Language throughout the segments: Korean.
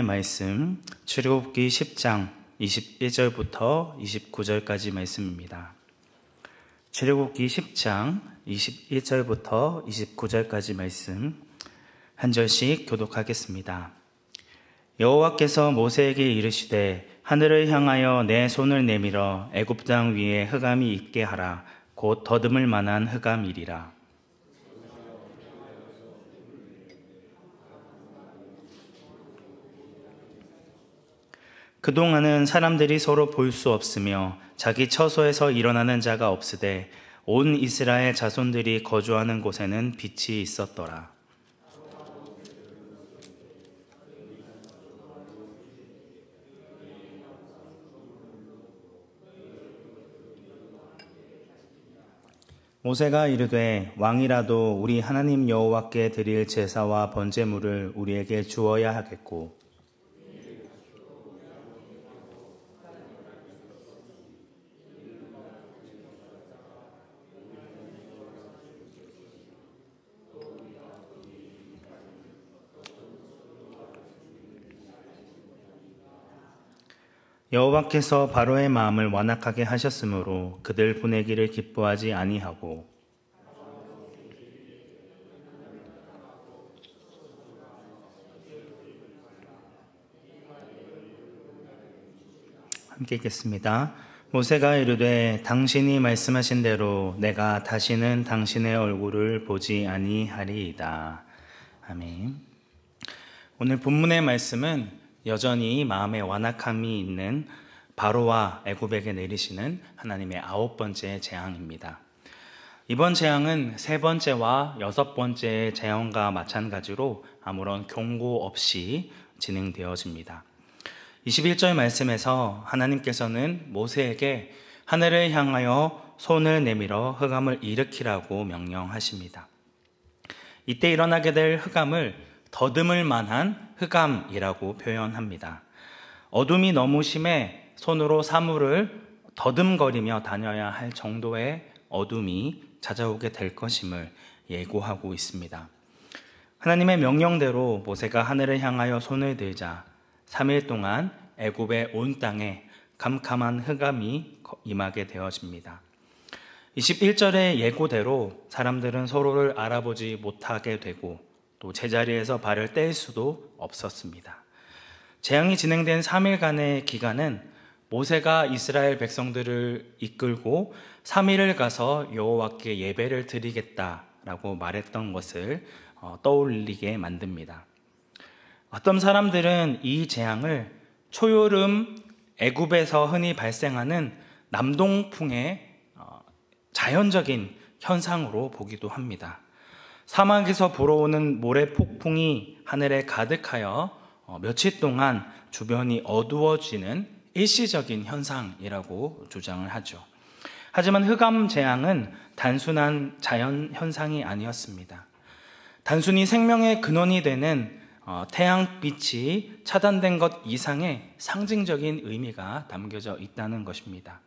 말씀 출애굽기 10장 21절부터 29절까지 말씀입니다. 출애굽기 10장 21절부터 29절까지 말씀 한 절씩 교독하겠습니다. 여호와께서 모세에게 이르시되 하늘을 향하여 내 손을 내밀어 애굽 땅 위에 흑암이 있게 하라. 곧 더듬을 만한 흑암이리라. 그동안은 사람들이 서로 볼 수 없으며 자기 처소에서 일어나는 자가 없으되 온 이스라엘 자손들이 거주하는 곳에는 빛이 있었더라. 모세가 이르되 왕이라도 우리 하나님 여호와께 드릴 제사와 번제물을 우리에게 주어야 하겠고 여호와께서 바로의 마음을 완악하게 하셨으므로 그들 보내기를 기뻐하지 아니하고 함께 읽겠습니다. 모세가 이르되 당신이 말씀하신 대로 내가 다시는 당신의 얼굴을 보지 아니하리이다. 아멘. 오늘 본문의 말씀은 여전히 마음의 완악함이 있는 바로와 애굽에게 내리시는 하나님의 9번째 재앙입니다. 이번 재앙은 3번째와 6번째 재앙과 마찬가지로 아무런 경고 없이 진행되어집니다. 21절 말씀에서 하나님께서는 모세에게 하늘을 향하여 손을 내밀어 흑암을 일으키라고 명령하십니다. 이때 일어나게 될 흑암을 더듬을 만한 흑암이라고 표현합니다. 어둠이 너무 심해 손으로 사물을 더듬거리며 다녀야 할 정도의 어둠이 찾아오게 될 것임을 예고하고 있습니다. 하나님의 명령대로 모세가 하늘을 향하여 손을 들자 3일 동안 애굽의 온 땅에 캄캄한 흑암이 임하게 되어집니다. 21절의 예고대로 사람들은 서로를 알아보지 못하게 되고 또 제자리에서 발을 뗄 수도 없었습니다. 재앙이 진행된 3일간의 기간은 모세가 이스라엘 백성들을 이끌고 3일을 가서 여호와께 예배를 드리겠다라고 말했던 것을 떠올리게 만듭니다. 어떤 사람들은 이 재앙을 초여름 애굽에서 흔히 발생하는 남동풍의 자연적인 현상으로 보기도 합니다. 사막에서 불어오는 모래 폭풍이 하늘에 가득하여 며칠 동안 주변이 어두워지는 일시적인 현상이라고 주장을 하죠. 하지만 흑암 재앙은 단순한 자연 현상이 아니었습니다. 단순히 생명의 근원이 되는 태양빛이 차단된 것 이상의 상징적인 의미가 담겨져 있다는 것입니다.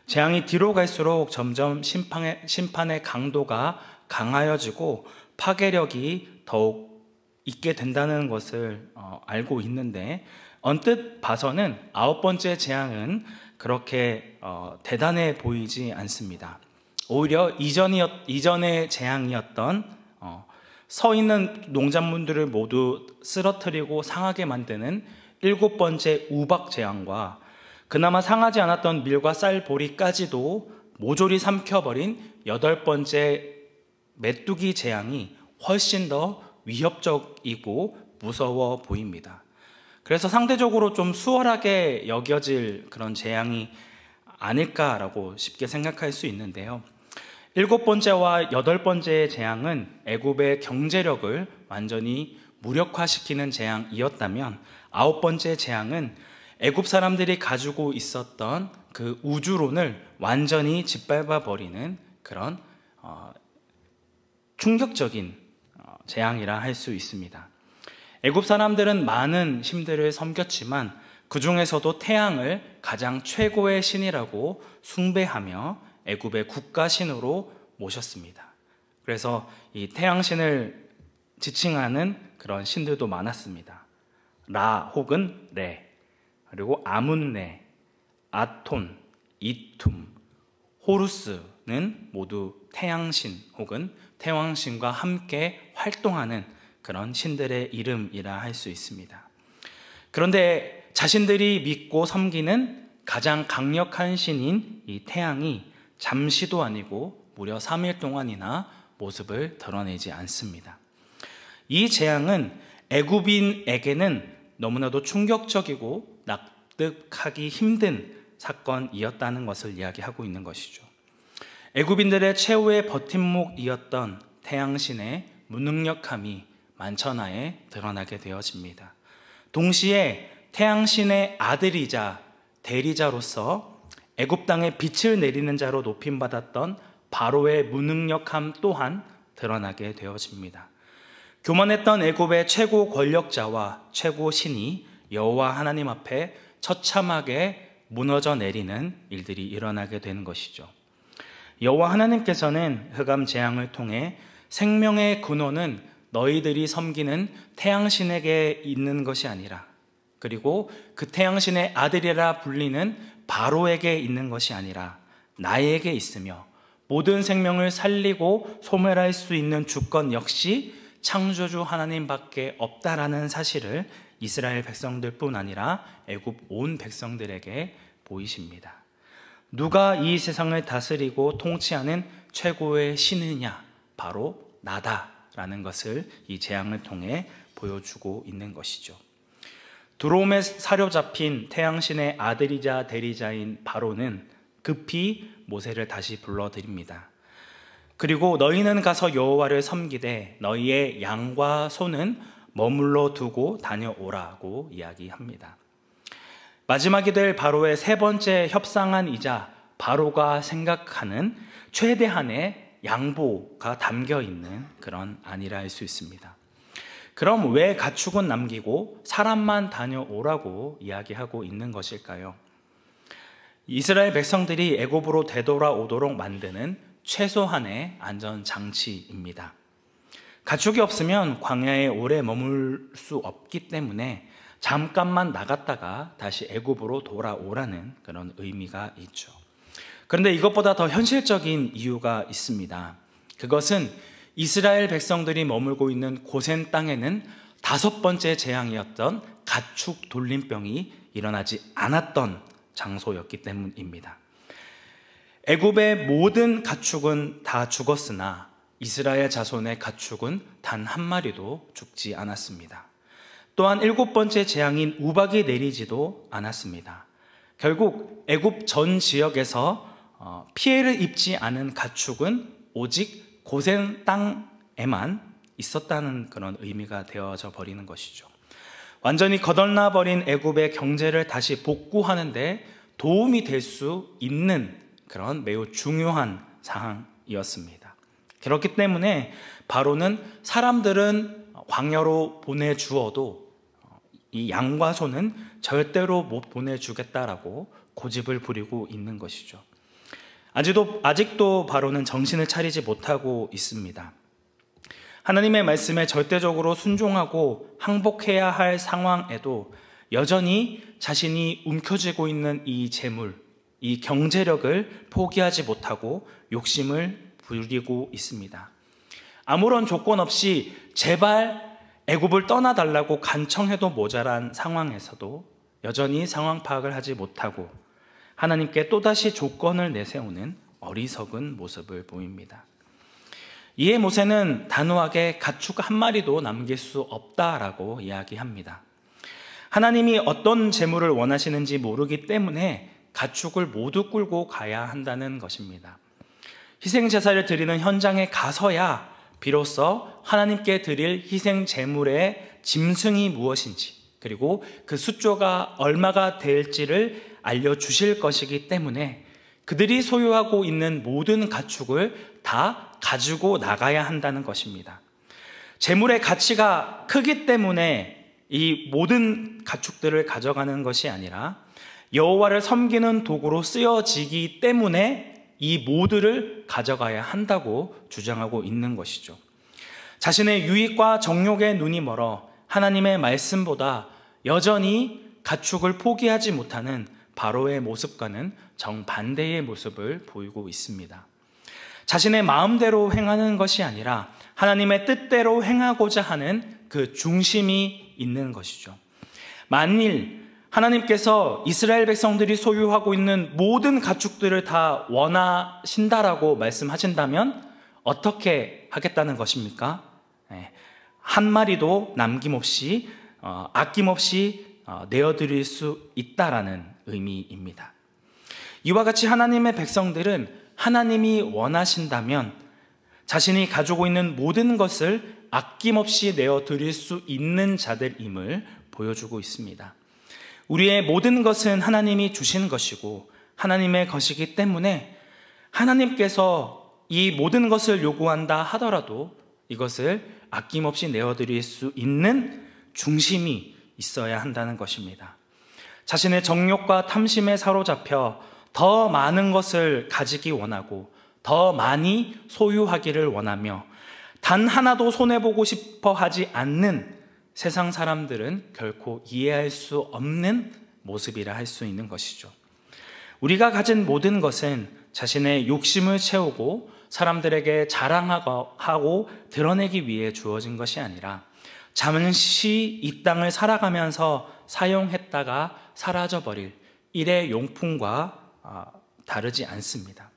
재앙이 뒤로 갈수록 점점 심판의 강도가 강하여지고 파괴력이 더욱 있게 된다는 것을 알고 있는데 언뜻 봐서는 9번째 재앙은 그렇게 대단해 보이지 않습니다. 오히려 이전의 재앙이었던 서 있는 농작물들을 모두 쓰러뜨리고 상하게 만드는 7번째 우박 재앙과 그나마 상하지 않았던 밀과 쌀 보리까지도 모조리 삼켜버린 8번째 메뚜기 재앙이 훨씬 더 위협적이고 무서워 보입니다. 그래서 상대적으로 좀 수월하게 여겨질 그런 재앙이 아닐까라고 쉽게 생각할 수 있는데요. 7번째와 8번째의 재앙은 애굽의 경제력을 완전히 무력화시키는 재앙이었다면 9번째 재앙은 애굽 사람들이 가지고 있었던 그 우주론을 완전히 짓밟아 버리는 그런 충격적인 재앙이라 할 수 있습니다. 애굽 사람들은 많은 신들을 섬겼지만 그 중에서도 태양을 가장 최고의 신이라고 숭배하며 애굽의 국가신으로 모셨습니다. 그래서 이 태양신을 지칭하는 그런 신들도 많았습니다. 라 혹은 레, 그리고 아문네, 아톤, 이툼, 호루스는 모두 태양신 혹은 태왕신과 함께 활동하는 그런 신들의 이름이라 할 수 있습니다. 그런데 자신들이 믿고 섬기는 가장 강력한 신인 이 태양이 잠시도 아니고 무려 3일 동안이나 모습을 드러내지 않습니다. 이 재앙은 애굽인에게는 너무나도 충격적이고 납득하기 힘든 사건이었다는 것을 이야기하고 있는 것이죠. 애굽인들의 최후의 버팀목이었던 태양신의 무능력함이 만천하에 드러나게 되어집니다. 동시에 태양신의 아들이자 대리자로서 애굽 땅에 빛을 내리는 자로 높임받았던 바로의 무능력함 또한 드러나게 되어집니다. 교만했던 애굽의 최고 권력자와 최고 신이 여호와 하나님 앞에 처참하게 무너져 내리는 일들이 일어나게 되는 것이죠. 여호와 하나님께서는 흑암 재앙을 통해 생명의 근원은 너희들이 섬기는 태양신에게 있는 것이 아니라, 그리고 그 태양신의 아들이라 불리는 바로에게 있는 것이 아니라 나에게 있으며, 모든 생명을 살리고 소멸할 수 있는 주권 역시 창조주 하나님밖에 없다라는 사실을 이스라엘 백성들뿐 아니라 애굽 온 백성들에게 보이십니다. 누가 이 세상을 다스리고 통치하는 최고의 신이냐? 바로 나다라는 것을 이 재앙을 통해 보여주고 있는 것이죠. 두로움에 사로잡힌 태양신의 아들이자 대리자인 바로는 급히 모세를 다시 불러드립니다. 그리고 너희는 가서 여호와를 섬기되 너희의 양과 소는 머물러 두고 다녀오라고 이야기합니다. 마지막이 될 바로의 세 번째 협상안이자 바로가 생각하는 최대한의 양보가 담겨 있는 그런 안이라 할 수 있습니다. 그럼 왜 가축은 남기고 사람만 다녀오라고 이야기하고 있는 것일까요? 이스라엘 백성들이 애굽으로 되돌아오도록 만드는 최소한의 안전장치입니다. 가축이 없으면 광야에 오래 머물 수 없기 때문에 잠깐만 나갔다가 다시 애굽으로 돌아오라는 그런 의미가 있죠. 그런데 이것보다 더 현실적인 이유가 있습니다. 그것은 이스라엘 백성들이 머물고 있는 고센 땅에는 5번째 재앙이었던 가축 돌림병이 일어나지 않았던 장소였기 때문입니다. 애굽의 모든 가축은 다 죽었으나 이스라엘 자손의 가축은 단 한 마리도 죽지 않았습니다. 또한 7번째 재앙인 우박이 내리지도 않았습니다. 결국 애굽 전 지역에서 피해를 입지 않은 가축은 오직 고센 땅에만 있었다는 그런 의미가 되어져 버리는 것이죠. 완전히 거덜나 버린 애굽의 경제를 다시 복구하는 데 도움이 될 수 있는 그런 매우 중요한 상황이었습니다. 그렇기 때문에 바로는 사람들은 광야로 보내주어도 이 양과 소는 절대로 못 보내주겠다라고 고집을 부리고 있는 것이죠. 아직도 바로는 정신을 차리지 못하고 있습니다. 하나님의 말씀에 절대적으로 순종하고 항복해야 할 상황에도 여전히 자신이 움켜쥐고 있는 이 재물, 이 경제력을 포기하지 못하고 욕심을 부리고 있습니다. 아무런 조건 없이 제발 애굽을 떠나달라고 간청해도 모자란 상황에서도 여전히 상황 파악을 하지 못하고 하나님께 또다시 조건을 내세우는 어리석은 모습을 보입니다. 이에 모세는 단호하게 가축 한 마리도 남길 수 없다라고 이야기합니다. 하나님이 어떤 재물을 원하시는지 모르기 때문에 가축을 모두 끌고 가야 한다는 것입니다. 희생제사를 드리는 현장에 가서야 비로소 하나님께 드릴 희생 제물의 짐승이 무엇인지, 그리고 그 숫조가 얼마가 될지를 알려주실 것이기 때문에 그들이 소유하고 있는 모든 가축을 다 가지고 나가야 한다는 것입니다. 제물의 가치가 크기 때문에 이 모든 가축들을 가져가는 것이 아니라 여호와를 섬기는 도구로 쓰여지기 때문에 이 모두를 가져가야 한다고 주장하고 있는 것이죠. 자신의 유익과 정욕에 눈이 멀어 하나님의 말씀보다 여전히 가축을 포기하지 못하는 바로의 모습과는 정반대의 모습을 보이고 있습니다. 자신의 마음대로 행하는 것이 아니라 하나님의 뜻대로 행하고자 하는 그 중심이 있는 것이죠. 만일 하나님께서 이스라엘 백성들이 소유하고 있는 모든 가축들을 다 원하신다라고 말씀하신다면 어떻게 하겠다는 것입니까? 한 마리도 남김없이 아낌없이 내어드릴 수 있다라는 의미입니다. 이와 같이 하나님의 백성들은 하나님이 원하신다면 자신이 가지고 있는 모든 것을 아낌없이 내어드릴 수 있는 자들임을 보여주고 있습니다. 우리의 모든 것은 하나님이 주신 것이고 하나님의 것이기 때문에 하나님께서 이 모든 것을 요구한다 하더라도 이것을 아낌없이 내어드릴 수 있는 중심이 있어야 한다는 것입니다. 자신의 정욕과 탐심에 사로잡혀 더 많은 것을 가지기 원하고 더 많이 소유하기를 원하며 단 하나도 손해보고 싶어 하지 않는 세상 사람들은 결코 이해할 수 없는 모습이라 할 수 있는 것이죠. 우리가 가진 모든 것은 자신의 욕심을 채우고 사람들에게 자랑하고 드러내기 위해 주어진 것이 아니라 잠시 이 땅을 살아가면서 사용했다가 사라져버릴 일의 용품과 다르지 않습니다.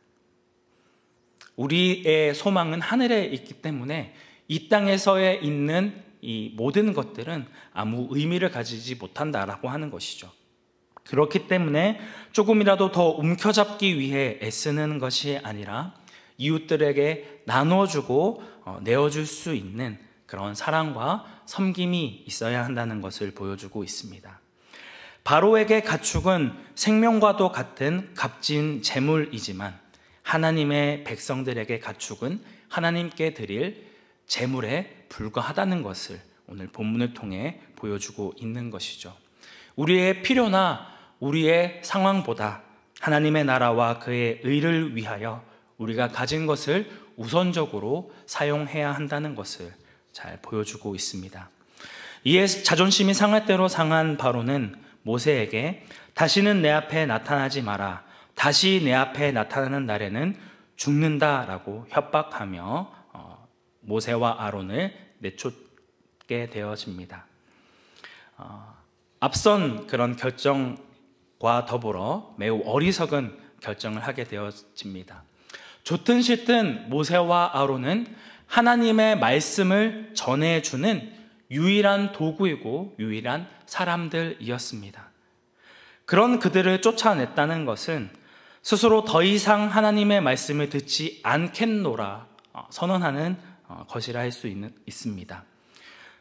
우리의 소망은 하늘에 있기 때문에 이 땅에서의 있는 이 모든 것들은 아무 의미를 가지지 못한다라고 하는 것이죠. 그렇기 때문에 조금이라도 더 움켜잡기 위해 애쓰는 것이 아니라 이웃들에게 나눠주고 내어줄 수 있는 그런 사랑과 섬김이 있어야 한다는 것을 보여주고 있습니다. 바로에게 가축은 생명과도 같은 값진 재물이지만 하나님의 백성들에게 가축은 하나님께 드릴 재물에 불과하다는 것을 오늘 본문을 통해 보여주고 있는 것이죠. 우리의 필요나 우리의 상황보다 하나님의 나라와 그의 의를 위하여 우리가 가진 것을 우선적으로 사용해야 한다는 것을 잘 보여주고 있습니다. 이에 자존심이 상할 대로 상한 바로는 모세에게 다시는 내 앞에 나타나지 마라. 다시 내 앞에 나타나는 날에는 죽는다라고 협박하며 모세와 아론을 내쫓게 되어집니다. 앞선 그런 결정과 더불어 매우 어리석은 결정을 하게 되어집니다. 좋든 싫든 모세와 아론은 하나님의 말씀을 전해주는 유일한 도구이고 유일한 사람들이었습니다. 그런 그들을 쫓아냈다는 것은 스스로 더 이상 하나님의 말씀을 듣지 않겠노라 선언하는 것이라 할 수 있습니다.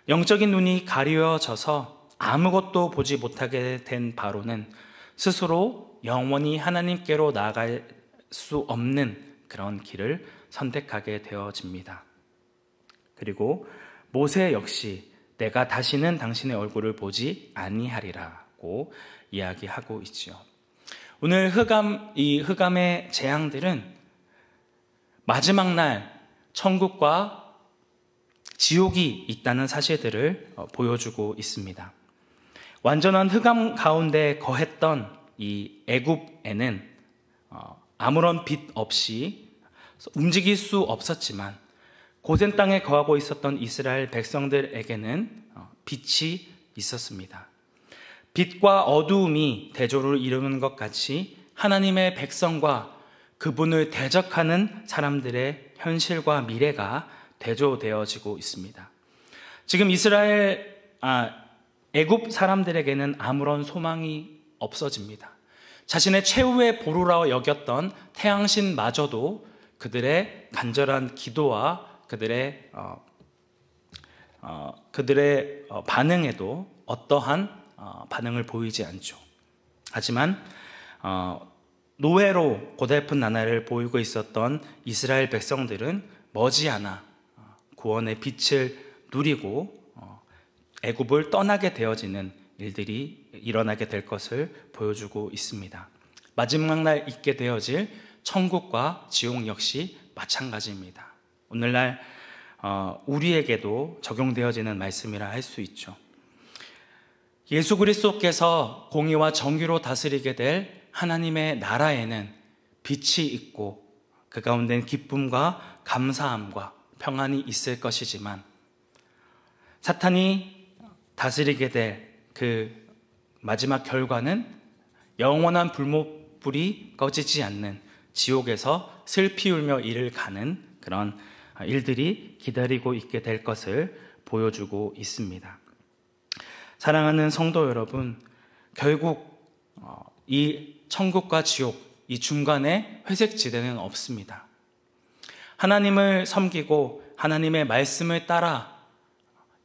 영적인 눈이 가려져서 아무것도 보지 못하게 된 바로는 스스로 영원히 하나님께로 나아갈 수 없는 그런 길을 선택하게 되어집니다. 그리고 모세 역시 내가 다시는 당신의 얼굴을 보지 아니하리라고 이야기하고 있죠. 오늘 이 흑암의 재앙들은 마지막 날 천국과 지옥이 있다는 사실들을 보여주고 있습니다. 완전한 흑암 가운데 거했던 이 애굽에는 아무런 빛 없이 움직일 수 없었지만 고센 땅에 거하고 있었던 이스라엘 백성들에게는 빛이 있었습니다. 빛과 어두움이 대조를 이루는 것 같이 하나님의 백성과 그분을 대적하는 사람들의 현실과 미래가 대조되어지고 있습니다. 지금 애굽 사람들에게는 아무런 소망이 없어집니다. 자신의 최후의 보루라 여겼던 태양신마저도 그들의 간절한 기도와 그들의 반응에도 어떠한 반응을 보이지 않죠. 하지만 노예로 고달픈 나날을 보이고 있었던 이스라엘 백성들은 머지않아 구원의 빛을 누리고 애굽을 떠나게 되어지는 일들이 일어나게 될 것을 보여주고 있습니다. 마지막 날 있게 되어질 천국과 지옥 역시 마찬가지입니다. 오늘날 우리에게도 적용되어지는 말씀이라 할 수 있죠. 예수 그리스도께서 공의와 정의로 다스리게 될 하나님의 나라에는 빛이 있고 그 가운데는 기쁨과 감사함과 평안이 있을 것이지만, 사탄이 다스리게 될 그 마지막 결과는 영원한 불못불이 꺼지지 않는 지옥에서 슬피 울며 이를 가는 그런 일들이 기다리고 있게 될 것을 보여주고 있습니다. 사랑하는 성도 여러분, 결국 이 천국과 지옥, 이 중간에 회색 지대는 없습니다. 하나님을 섬기고 하나님의 말씀을 따라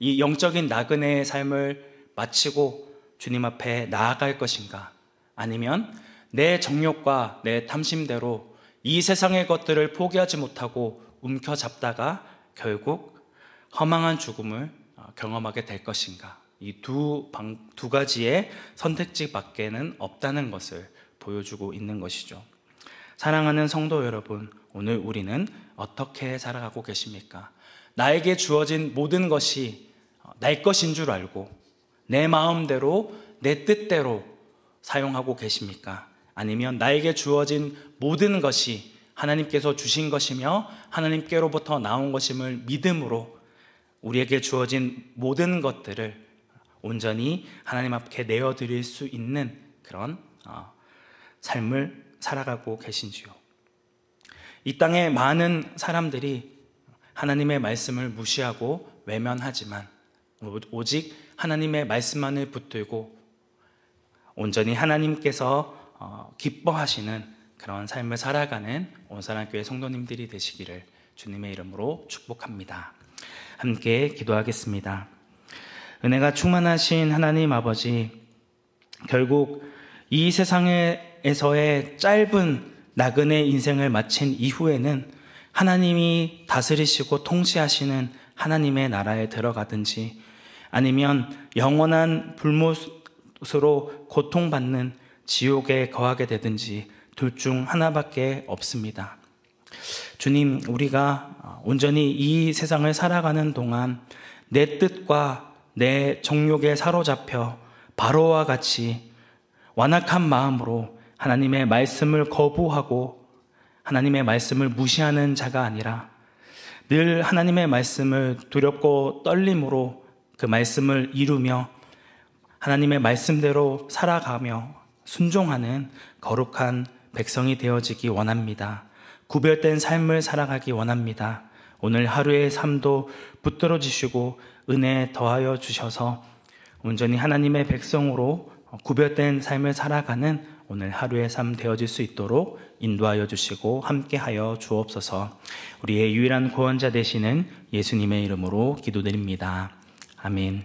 이 영적인 나그네의 삶을 마치고 주님 앞에 나아갈 것인가, 아니면 내 정욕과 내 탐심대로 이 세상의 것들을 포기하지 못하고 움켜잡다가 결국 허망한 죽음을 경험하게 될 것인가, 이 두 가지의 선택지밖에는 없다는 것을 보여주고 있는 것이죠. 사랑하는 성도 여러분, 오늘 우리는 어떻게 살아가고 계십니까? 나에게 주어진 모든 것이 내 것인 줄 알고 내 마음대로, 내 뜻대로 사용하고 계십니까? 아니면 나에게 주어진 모든 것이 하나님께서 주신 것이며 하나님께로부터 나온 것임을 믿음으로 우리에게 주어진 모든 것들을 온전히 하나님 앞에 내어드릴 수 있는 그런 삶을 살아가고 계신지요? 이 땅에 많은 사람들이 하나님의 말씀을 무시하고 외면하지만 오직 하나님의 말씀만을 붙들고 온전히 하나님께서 기뻐하시는 그런 삶을 살아가는 온사랑교회 성도님들이 되시기를 주님의 이름으로 축복합니다. 함께 기도하겠습니다. 은혜가 충만하신 하나님 아버지, 결국 이 세상에서의 짧은 나그네 인생을 마친 이후에는 하나님이 다스리시고 통치하시는 하나님의 나라에 들어가든지, 아니면 영원한 불못으로 고통받는 지옥에 거하게 되든지 둘 중 하나밖에 없습니다. 주님, 우리가 온전히 이 세상을 살아가는 동안 내 뜻과 내 정욕에 사로잡혀 바로와 같이 완악한 마음으로 하나님의 말씀을 거부하고 하나님의 말씀을 무시하는 자가 아니라 늘 하나님의 말씀을 두렵고 떨림으로 그 말씀을 이루며 하나님의 말씀대로 살아가며 순종하는 거룩한 백성이 되어지기 원합니다. 구별된 삶을 살아가기 원합니다. 오늘 하루의 삶도 붙들어 주시고 은혜 더하여 주셔서 온전히 하나님의 백성으로 구별된 삶을 살아가는 오늘 하루의 삶 되어질 수 있도록 인도하여 주시고 함께하여 주옵소서. 우리의 유일한 구원자 되시는 예수님의 이름으로 기도드립니다. 아멘.